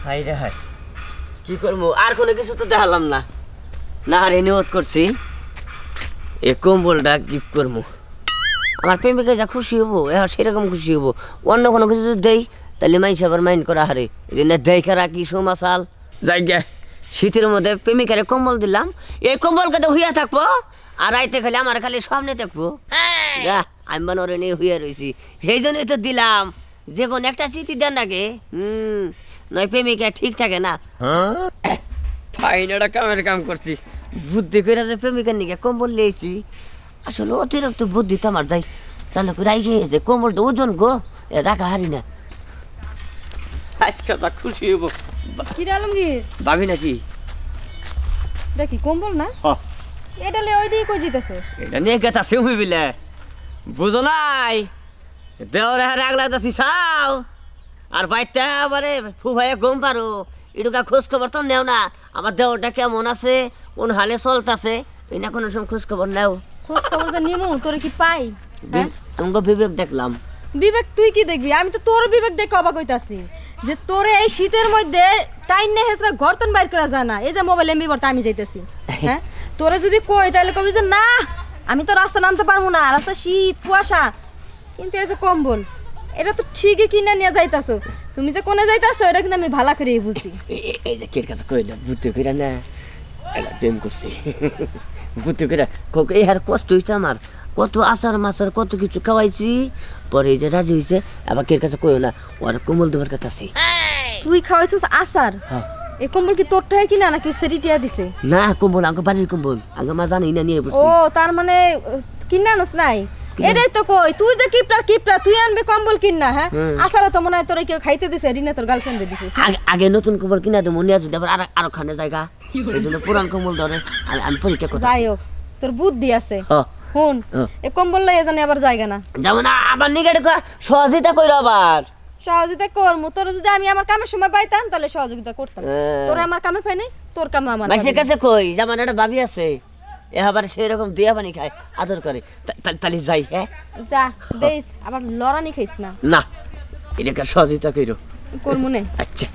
High রে high, কি করবো আর কোনো কিছু তো দেখালাম না। না রে নিয়ত করছি এ কম্বলটা গিফট করবো। আমার প্রেমিকা যা খুশি হবো সেরকম খুশি হবো। অন্য কোনো কিছু যদি দেই তাহলে মাইন্ড আবার মাইন্ড করা হারে যে না দেখা রাখি সোমাশাল যাই গে। শীতের মধ্যে প্রেমিকারে কম্বল দিলাম, এই কম্বলকে তো হইয়া থাকবো আর রাইতে খালি আমার খালি সামনে থাকবো। আমি মনে নিয়ে হইয়া রয়েছি, সেই জন্যই তো দিলাম। যে কোনো একটা চিঠি দেন নাকি নয় প্রেমিকা ঠিক থাকে না। ফাইনাটা কামের কাম করছি, বুদ্ধি করে যে প্রেমিকার নিকে কম্বল লিয়েছি। আসলে অতিরিক্ত বুদ্ধি তো আমার যাই চালু করে রাইখে যে কম্বলটা ওজন গো রাখা হারি না। আজকে খুশি হবো। কি আলমগীর ভাবি নাকি দেখি কম্বল না এটা লে ওই দিয়ে কই জিতেছো? এটা নিয়ে গেতা সেউমি বিলে বুঝো নাই দেওরে হারে আগলা দাসি চাও আর বাইতে আবারে ফুফাইয়া গম পারো এটুকা খোঁজ খবর তো নেও না। আমার দেওরটা কেমন আছে, কোন হালে চলতেছে, এই না কোনো সময় খোঁজ খবর নেও। খোঁজ খবর যে নিমু তোর কি পাই? তোমাকে বিবেক দেখলাম। বিবেক তুই কি দেখবি? আমি তো তোর বিবেক দেখে অবাক হইতাছি যে তোরে এই শীতের মধ্যে টাইম নে হেসরা ঘরতন বাইর করা যায় না। এই যে মোবাইল এমবি বলতে আমি যাইতেছি, হ্যাঁ তোরে যদি কই তাহলে কবি যে না আমি তো রাস্তা নামতে পারবো না, রাস্তা শীত কুয়াশা। কিন্তু এই যে কম্বল এটা তো ঠিকই কিনে নিয়ে যাইতাছো, তুমি যে কোনে যাইতাছো এটা কিন্তু আমি ভালো করে বুঝছি। এই যে কের কাছে কইলা বুদ্ধি কইরা না এটা প্রেম করছি বুদ্ধি কইরা এই হার কষ্ট হইছে আমার, কত আচার মাচার কত কিছু খাওয়াইছি, পরে এই যে রাজি হইছে। আবার কের কাছে কইও না ওর কম্বল দেবার কথা আছে। তুই খাওয়াইছিস আচার? এই কম্বল কি তোর টাকা কিনা নাকি সেরিটিয়া দিছে? না কম্বল আঙ্গ বাড়ির কম্বল, আঙ্গ মা জানি না নিয়ে বসছি। ও তার মানে কিনা আনস নাই? এটাই তো কই তুই যে কিপটা তুই আনবে কম্বল কিনা। হ্যাঁ আচার তো মনে হয় তোরে কেউ খাইতে দিছে, রিনা তোর গার্লফ্রেন্ডে দিছিস। আগে নতুন কম্বল কিনা দেবো, নিয়ে যদি আবার আরো খানে জায়গা এই জন্য পুরান কম্বল ধরে আমি পরীক্ষা করছি। যাই হোক তোর বুদ্ধি আছে। হুন এই কম্বল লইয়া জানি আবার জায়গা না যেমন আবার নিগাড়ে সহযোগিতা কইরো আবার। সহযোগিতা করমু তোর যদি আমি আমার কামের সময় পাইতাম তাহলে সহযোগিতা করতাম। তোর আমার কামে পাই নাই, তোর কামে আমার মাসের কাছে কই যেমন একটা ভাবি আছে এ আবার সেরকম দিয়া পানি খায় আদর করে তাহলে যাই। হ্যাঁ যা দেইস আবার লড়ানি খাইস না। না এটা সহযোগিতা কইরো করমু নে। আচ্ছা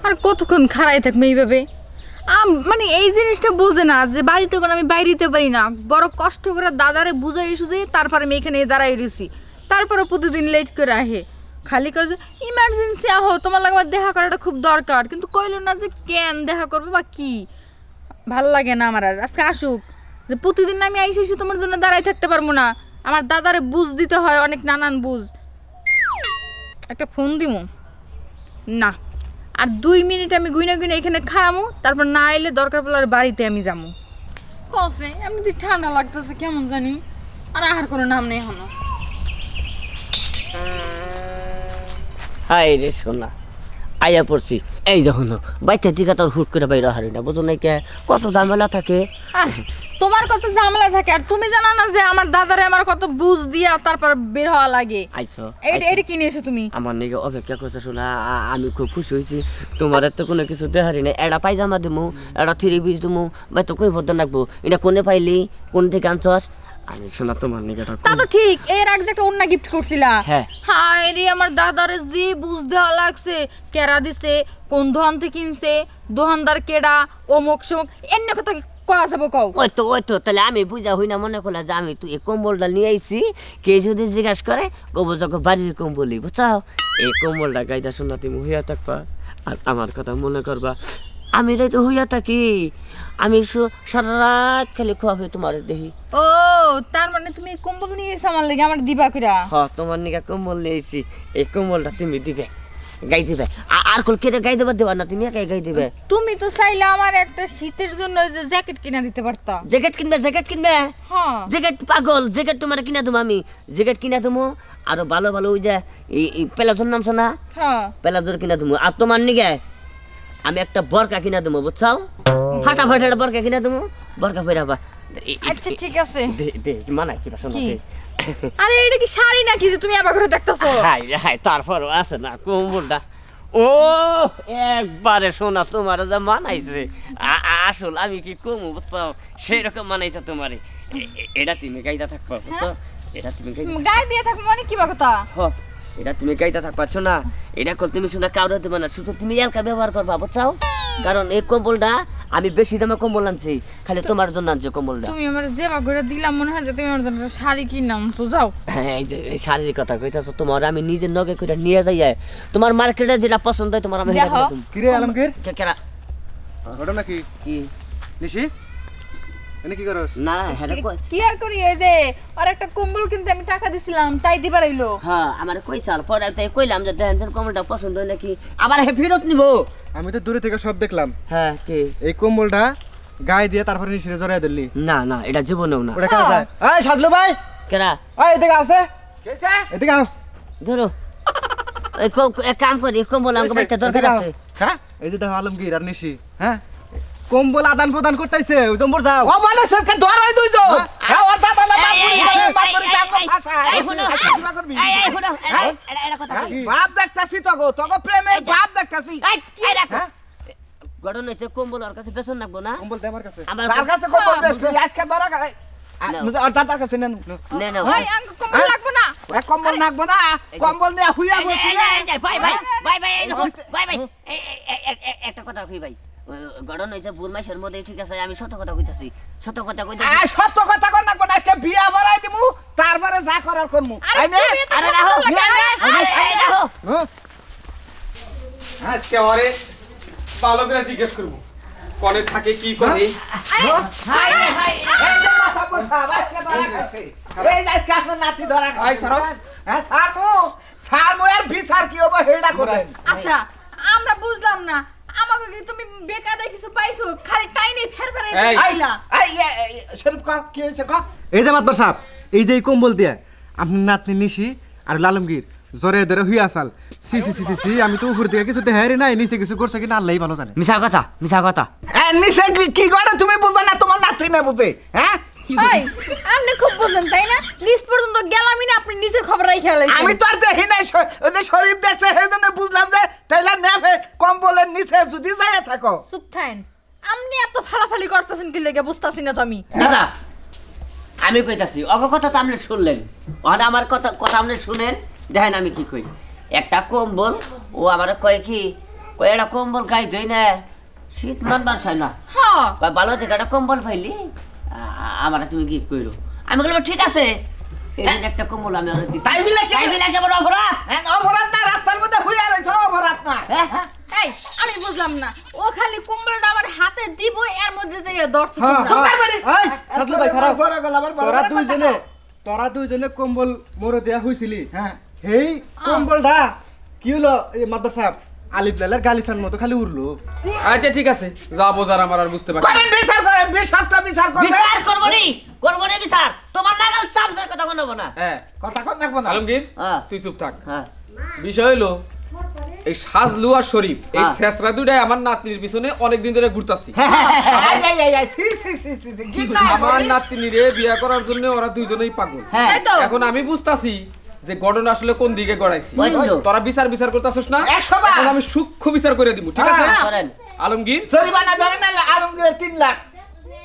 আর কতক্ষণ খাড়াই থাকবে এইভাবে? মানে এই জিনিসটা বোঝে না যে বাড়িতে কোনো আমি বাইরেতে পারি না, বড় কষ্ট করে দাদারে বুঝাই সুঝে তারপরে আমি এখানে দাঁড়াই রয়েছি, তারপরে প্রতিদিন লেট করে আহে। খালি কাজ ইমার্জেন্সি আহো তোমার লাগবে দেখা করাটা খুব দরকার, কিন্তু কইল না যে কেন দেখা করবো বা কি। ভাল লাগে না আমার। আর আজকে আসুক যে প্রতিদিন আমি আইসে এসে তোমার জন্য দাঁড়াই থাকতে পারবো না, আমার দাদারে বুঝ দিতে হয় অনেক নানান বুঝ। একটা ফোন দিমু না, আর 2 মিনিট আমি গুইনা গুইনা এখানে খারামু, তারপর না এলে দরকার পড়লে বাড়িতে আমি যাবো। কসে এমনি ঠান্ডা লাগতেছে কেমন জানি, আর আহার কোনো নাম নেই এখনো। হাই রে সোনা আইয়া পড়ছি। এই যখন বাইতে দিকে তোর হুট করে বাইরে হারি না, বুঝো নাই কে কত ঝামেলা থাকে। তোমার কত ঝামেলা থাকে আর তুমি জানো না যে আমার দাদারে আমার কত বুঝ দিয়া তারপর বের হওয়া লাগে। আইছো এটা কি নিয়েছো তুমি? আমার নাকি অপেক্ষা করছে শোনা, আমি খুব খুশি হয়েছি। তোমার তো কোনো কিছু দেখারি না, এটা পায়জামা দেবো, এটা 3 পিস দেবো, ভাই তো কই ভদ্র রাখবো। এটা কোনে পাইলি, কোন থেকে আনছস? আমি শোনা তোমার নাকি তা তো ঠিক, এর আগে একটা অন্য গিফট করছিলা। হ্যাঁ হায় রে আমার দাদারে যে বুঝ দেওয়া লাগছে, কেরা দিছে, কোন দোকান থেকে কিনছে, দোকানদার কেডা, অমুক সমুক এন্ন কথা কয়া যাবো কও। ওই তো তাহলে আমি বুঝা হই না মনে করলা যে আমি তুই এই কম্বলটা নিয়ে আইছি, কে যদি জিজ্ঞাসা করে কবো যখন বাড়ির কম্বলই বুঝাও। এই কম্বলটা গাইটা শোনা তুমি হইয়া থাকবা আর আমার কথা মনে করবা। আমি তো হইয়া থাকি, আমি সারা রাত খালি খাওয়াবে তোমার দেখি। ও তার মানে তুমি কম্বল নিয়ে এসে আমার লাগে আমার দিবা কিরা? হ্যাঁ তোমার নিকা কম্বল নিয়েছি, এই কম্বলটা তুমি দিবে গাই দিবে। আর কল কেটে গাই দেবার দেবা না, তুমি একাই গাই দিবে। তুমি তো চাইলে আমার একটা শীতের জন্য যে জ্যাকেট কিনা দিতে পারতা। জ্যাকেট কিনবে? হ্যাঁ জ্যাকেট পাগল, জ্যাকেট তোমার কিনা দেবো আমি, জ্যাকেট কিনা দেবো। আরো ভালো ভালো ওই যে এই পেলাজোর নাম শোনা, হ্যাঁ পেলাজোর কিনা দেবো। আর তোমার নিগে আমি একটা বরকা কিনা দেবো বুঝছাও, ফাটাফাটি একটা বরকা কিনা দেবো, বরকা পরাবা। আচ্ছা ঠিক আছে দে মানা কি শোনা। আরে এটা কি শাড়ি নাকি যে তুমি আমার ঘরে দেখতেছো? হাই তারপরও আছে না কম্বলটা। ও একবারে শোনা তোমার যা মানাইছে আসল আমি কি কমু বুঝছো, সেই রকম মানাইছে তোমারে। এটা তুমি গাইতা থাকবা বুঝছো এটা তুমি গায়ে দিয়ে থাকবো মানে কি কথা এটা তুমি গাইতা থাকবা শোনা এটা কল তুমি শোনা কাউরে দেবে না শুধু তুমি এলকা ব্যবহার করবা বুঝছো কারণ এই কম্বলটা আমি বেশি দামে কম্বল আনছি খালি তোমার জন্য আনছি কম্বলটা তুমি আমার জেবা করে দিলাম মনে হয় যে তুমি আমার জন্য শাড়ি কিনলাম তো যাও এই যে এই শাড়ির কথা কইতাছো তোমার আমি নিজে নগে কইরা নিয়ে যাই তোমার মার্কেটে যেটা পছন্দ হয় তোমার আমি দেখো। সেটা দিলাম কি রে আলমগীর কেরা ঘটনা কি কি নিশি এনে কি করস না হেডা কই কি আর করি এই যে আর একটা কম্বল কিনতে আমি টাকা দিছিলাম তাই দিবার আইলো হ্যাঁ আমার কইছাল পরে তাই কইলাম যে টেনশন কম্বলটা পছন্দ হয় নাকি আবার হে ফেরত নিব আমি তো দূরে থেকে সব দেখলাম হ্যাঁ কি এই কম্বলটা গায়ে দিয়ে তারপরে নিশিরে জড়াই দিলি না না এটা জীবনেও না ওটা কাজ যায় এই সাজলু ভাই কেরা এই এদিকে আসে কেছে এদিকে আও ধরো এক কাম করি কম্বল আমাকে বাইতে দরকার আছে হ্যাঁ এই যে দেখো আলমগীর আর নিশি হ্যাঁ কম্বল আদান প্রদান করতেছে ওই নম্বর যাও ও মানে সরকার ধর হয় দুইজন হ্যাঁ ওর দাদা না বাপ দেখতাছি তো গো তোকে প্রেমের বাপ দেখতাছি গঠন হয়েছে কম্বল ওর কাছে বেতন রাখবো না কম্বল দে আমার কাছে আমার কার কাছে কম্বল বেচবি আজকে ধরা গায় আর দাদার কাছে নেন নে না ভাই আঙ্ক কম্বল লাগবে না এক কম্বল নাকবো না কম্বল নিয়ে হুইয়া বসি ভাই ভাই ভাই ভাই ভাই ভাই একটা কথা কই ভাই গঠন হয়েছে ভুল মাসের মধ্যে ঠিক আছে আমি সত্য কথা কইতাছি সত্য কথা কইতাছি সত্য কথা কর নাকবো না আজকে বিয়া ভরাই দিমু তারপরে যা করার করমু আরে রাখো রাখো আজকে ওরে ভালো করে জিজ্ঞেস করবো কোনে থাকে কি করে আচ্ছা আমরা বুঝলাম না আমাকে কি তুমি বেকায়দায় কিছু পাইছো খালি টাইনে ফের ফের এই। আইলা এই যে মাতবার সাহেব এই যে এই কম্বল দিয়ে আপনি নাতনি নিশি আর লালমগীর জরে ধরে হুই আসাল সি সি সি সি সি আমি তো উপর থেকে কিছু দেখারি নাই নিচে কিছু করছে কিনা আল্লাহই ভালো জানে মিছা কথা নিচে কি করে তুমি বুঝো না তোমার নাতি না বুঝে হ্যাঁ ভাই আপনি খুব বুঝেন তাই না নিচ পর্যন্ত গেলামই না আপনি নিজের খবর রাই খেয়াল আমি তো আর দেখি নাই শরীফ দেখছে সেই জন্য বুঝলাম যে তাইলে নেবে কম্বলের নিচে যদি যাইয়া থাকো চুপ থাকেন আপনি এত ফালাফালি করতেছেন কি লেগে বুঝতাছি না তো আমি দাদা আমি কইতাছি অগ কথা তো আপনি শুনলেন ওটা আমার কথা আপনি শুনেন দেখেন আমি কি কই একটা কম্বল ও আমার কয় কি কয় একটা কম্বল গাই দেই না শীত মানবার চাই না হ্যাঁ কয় ভালো থেকে একটা কম্বল পাইলি আমার তুমি কি কইরো আমি বললাম ঠিক আছে এই দিন একটা কম্বল আমি ওরে দিছি তাই বলে কি? তাই বলে কেমন অপরাধ অপরাধ না রাস্তার মধ্যে হুইয়া রয়েছে অপরাধ না হ্যাঁ এই আমি বুঝলাম না ও খালি কম্বলটা আমার হাতে দিব এর মধ্যে যাইয়া দর্শক সাজলু ভাই খারাপ বড় গলা আবার বড় তোরা দুইজনে কম্বল মোর দেয়া হইছিলি হ্যাঁ হেই কম্বলটা কি হলো এই মাতবার সাহেব আলিফ লালার গালিসান মতো খালি উড়লো আচ্ছা ঠিক আছে যাবো যারা আমার আর বুঝতে পারছি করেন বিচার করেন বিষাক্ত বিচার করেন বিচার করবো নি বিচার তোমার লাগাল সাবসের কথা বলবো না হ্যাঁ কথা কত দেখবো না আলমগীর হ্যাঁ তুই চুপ থাক হ্যাঁ বিষয় হলো এই সাজলু আর শরীফ এই শেষরা দুটাই আমার নাতনির পিছনে অনেকদিন ধরে ঘুরতাছি সি সি সি সি সি কি আমার নাতনিরে বিয়ে করার জন্য ওরা দুইজনেই পাগল হ্যাঁ তাই তো এখন আমি বুঝতাছি যে ঘটনা আসলে কোন দিকে গড়াইছি ওই তো। তোরা বিচার করতেছিস না 100 বার। এখন আমি সূক্ষ্ম বিচার করে দিব ঠিক আছে হ্যাঁ। করেন আলমগীর জরিমানা ধরে না আলমগীরের 3 লাখ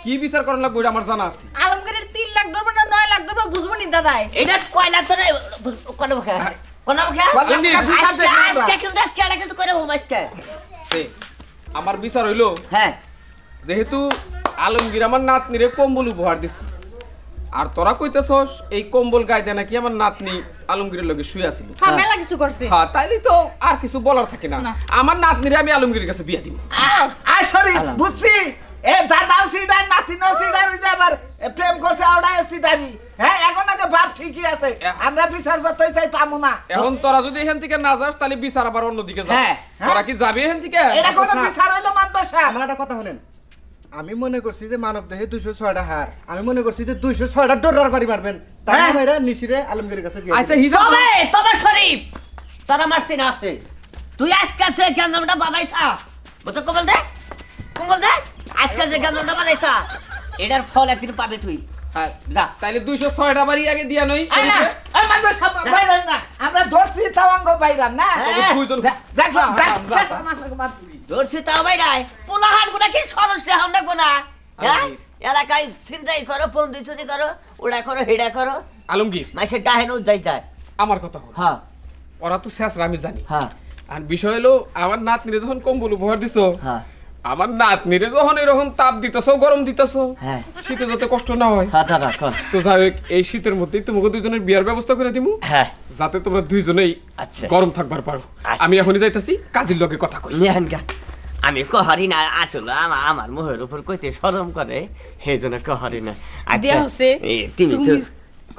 কি বিচার করার লাগবে ওটা আমার জানা আছে আলমগীরের 3 লাখ ধরবো না 9 লাখ ধরবো বুঝবো নি দাদাই এটা কয়লা তো কোন মুখে কোন মুখে আজকে কিন্তু আজকে আর কিছু করে হোম আজকে সে, আমার বিচার হইলো হ্যাঁ যেহেতু আলমগীর আমার নাতনিরে কম্বল উপহার দিছি আর তোরা কইতেছস এই কম্বল গাইতে নাকি আমার নাতনি আলমগীরের লগে শুয়ে আছিল হ্যাঁ মেলা কিছু করছে হ্যাঁ তাইলে তো আর কিছু বলার থাকে না না। আমার নাতনিরে আমি আলমগীরের কাছে বিয়া দিব আয় সরি বুঝছি এ দাদাও সিডার নাতিনও সিডার ওই যে আবার প্রেম করছে ওটাই সিডারি হ্যাঁ এখন আগে বাপ ঠিকই আছে আমরা বিচার যতই চাই পাবো না এখন তোরা যদি এখান থেকে না যাস তাহলে বিচার আবার অন্যদিকে যাবে হ্যাঁ, তোরা কি যাবি এখান থেকে এটা কোনো বিচার হইলো মানবে সাহেব আমার একটা কথা শুনেন আমি মনে করছি যে মানব দেহে 206টা হার আমি মনে করছি যে 206টা ডরার বাড়ি মারবেন তাই হ্যাঁ। মেয়েরা নিশিরে আলমগীরের কাছে বিয়ে আচ্ছা দিবেন। হিসাব তবে শরীফ তোরা মারছি না আসছে তুই আজকে আছে গেন্দামটা বানাইছা বুঝতে কমল দে আজকে যে গেন্দামটা বানাইছা এটার ফল একদিন পাবে তুই হ্যাঁ যা তাইলে 206টা বাড়ি আগে দিয়া নই আয় না এই মানবে সাহেব বাইরেন না আমরা ধরছি তাওয়াঙ্গ বাইরান না হ্যাঁ। দুইজন দেখো ধরছি তাও ভাই নাই পোলাহাট গুলা কি সরস্যা হন দেখবো না হ্যাঁ এলাকায় চিন্তাই করো, বন্দি চুরি করো, ওটা করো, হেডা করো, আলমগীর মাইসে ডাহেন যাই যায়। আমার কথা হলো হ্যাঁ ওরা তো শেষ আমি জানি হ্যাঁ আর বিষয় হলো আমার নাতনিরে যখন কম্বল উপহার দিছো হ্যাঁ আমার নাতনিরে যখন এরকম তাপ দিতেছো গরম দিতেছো হ্যাঁ শীতে যাতে কষ্ট না হয় হ্যাঁ দাদা কর। তো যাই হোক এই শীতের মধ্যেই তোমাকে দুজনের বিয়ার ব্যবস্থা করে দিমু হ্যাঁ যাতে তোমরা দুইজনেই আচ্ছা। গরম থাকবার পারো আচ্ছা। আমি এখনই যাইতাছি কাজের লগে কথা কই নেন গা। আমি কহারি না আসলে আমার মুহের উপর কইতে শরম করে সেই জন্য কহারি না। দেয়া হচ্ছে, তুমি তো তুমি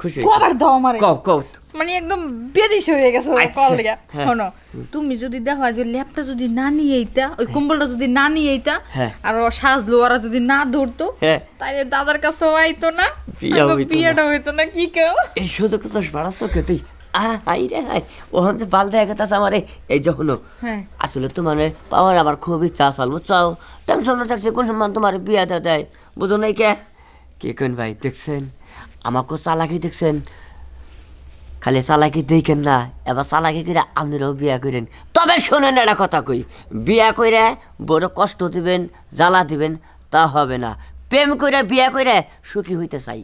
খুশি কবার দাও আমারে কও কও মানে একদম বেদিস হয়ে গেছে ওর আচ্ছা, কল লেগে হ্যাঁ। শোনো তুমি যদি দেখো যে ল্যাপটা যদি না নিয়ে এইতা ওই কম্বলটা যদি না নিয়ে এইতা হ্যাঁ। আর ও সাজলো ওরা যদি না ধরতো হ্যাঁ তাইলে দাদার কাছেও আইতো না বিয়া আঙ্গো হইতো না। বিয়েটা হইতো না কি কেউ এই সুযোগ তো বাড়াচ্ছ কে তুই আই রে হাই ওহন যে বাল দেখা গেছে আমারে এই যে হলো হ্যাঁ আসলে তো মানে পাওয়ার আমার খুব ইচ্ছা আসাল বুঝছাও টেনশন না থাকছে কোন সম্মান তোমার বিয়া দেয় বুঝো নাই কে কোন ভাই দেখছেন আমাকে চালাকি দেখছেন খালি চালাকি দেখেন না এবার চালাকি করে আপনারাও বিয়া করেন তবে শোনেন একটা কথা কই বিয়া কইরা বড় কষ্ট দিবেন জ্বালা দিবেন তা হবে না প্রেম কইরা বিয়া কইরা সুখী হইতে চাই